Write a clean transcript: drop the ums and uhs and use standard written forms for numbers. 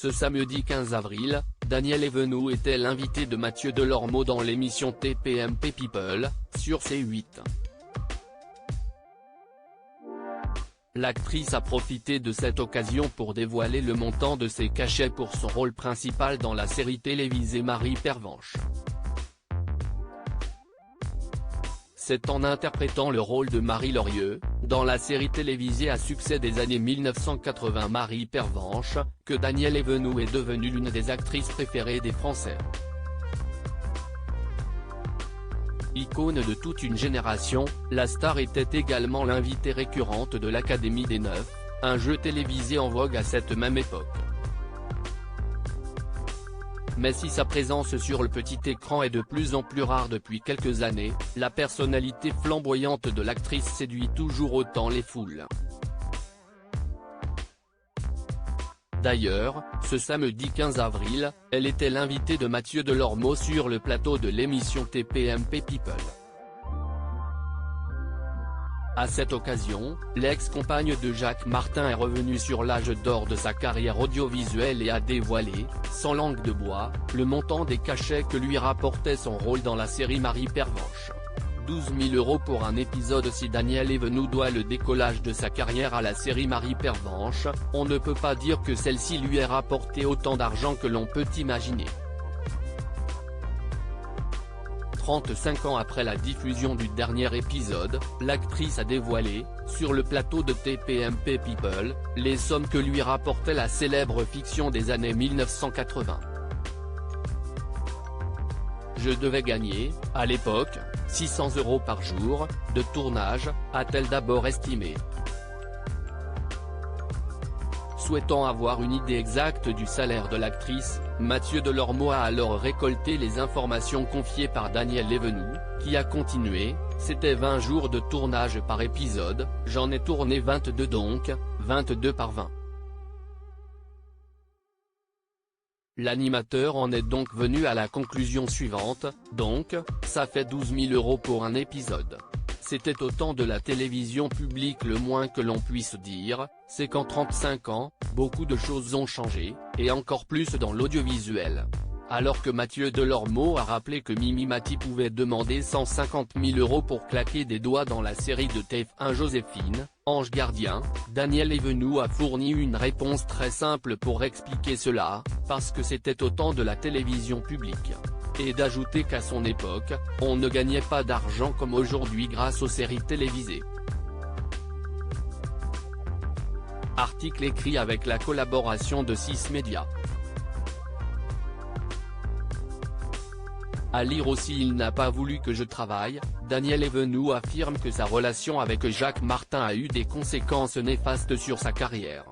Ce samedi 15 avril, Daniel Evenou était l'invité de Mathieu Delormeau dans l'émission TPMP People, sur C8. L'actrice a profité de cette occasion pour dévoiler le montant de ses cachets pour son rôle principal dans la série télévisée Marie Pervenche. C'est en interprétant le rôle de Marie Lorieux, dans la série télévisée à succès des années 1980 Marie Pervenche, que Daniel Evenou est devenue l'une des actrices préférées des Français. Icône de toute une génération, la star était également l'invitée récurrente de l'Académie des Neufs, un jeu télévisé en vogue à cette même époque. Mais si sa présence sur le petit écran est de plus en plus rare depuis quelques années, la personnalité flamboyante de l'actrice séduit toujours autant les foules. D'ailleurs, ce samedi 15 avril, elle était l'invitée de Mathieu Delormeau sur le plateau de l'émission TPMP People. À cette occasion, l'ex-compagne de Jacques Martin est revenue sur l'âge d'or de sa carrière audiovisuelle et a dévoilé, sans langue de bois, le montant des cachets que lui rapportait son rôle dans la série Marie Pervenche. 12 000 € pour un épisode. Si Daniel Evenou doit le décollage de sa carrière à la série Marie Pervenche, on ne peut pas dire que celle-ci lui ait rapporté autant d'argent que l'on peut imaginer. 35 ans après la diffusion du dernier épisode, l'actrice a dévoilé, sur le plateau de TPMP People, les sommes que lui rapportait la célèbre fiction des années 1980. Je devais gagner, à l'époque, 600 € par jour, de tournage, a-t-elle d'abord estimé. Souhaitant avoir une idée exacte du salaire de l'actrice, Mathieu Delormeau a alors récolté les informations confiées par Daniel Evenou, qui a continué, c'était 20 jours de tournage par épisode, j'en ai tourné 22 donc, 22 par 20. L'animateur en est donc venu à la conclusion suivante, donc, ça fait 12 000 € pour un épisode. C'était au temps de la télévision publique. Le moins que l'on puisse dire, c'est qu'en 35 ans, beaucoup de choses ont changé, et encore plus dans l'audiovisuel. Alors que Mathieu Delormeau a rappelé que Mimi Mati pouvait demander 150 000 € pour claquer des doigts dans la série de TF1 Joséphine, Ange Gardien, Daniel Evenou a fourni une réponse très simple pour expliquer cela, parce que c'était au temps de la télévision publique. Et d'ajouter qu'à son époque, on ne gagnait pas d'argent comme aujourd'hui grâce aux séries télévisées. Article écrit avec la collaboration de 6 médias. À lire aussi. Il n'a pas voulu que je travaille. Daniel Evenou affirme que sa relation avec Jacques Martin a eu des conséquences néfastes sur sa carrière.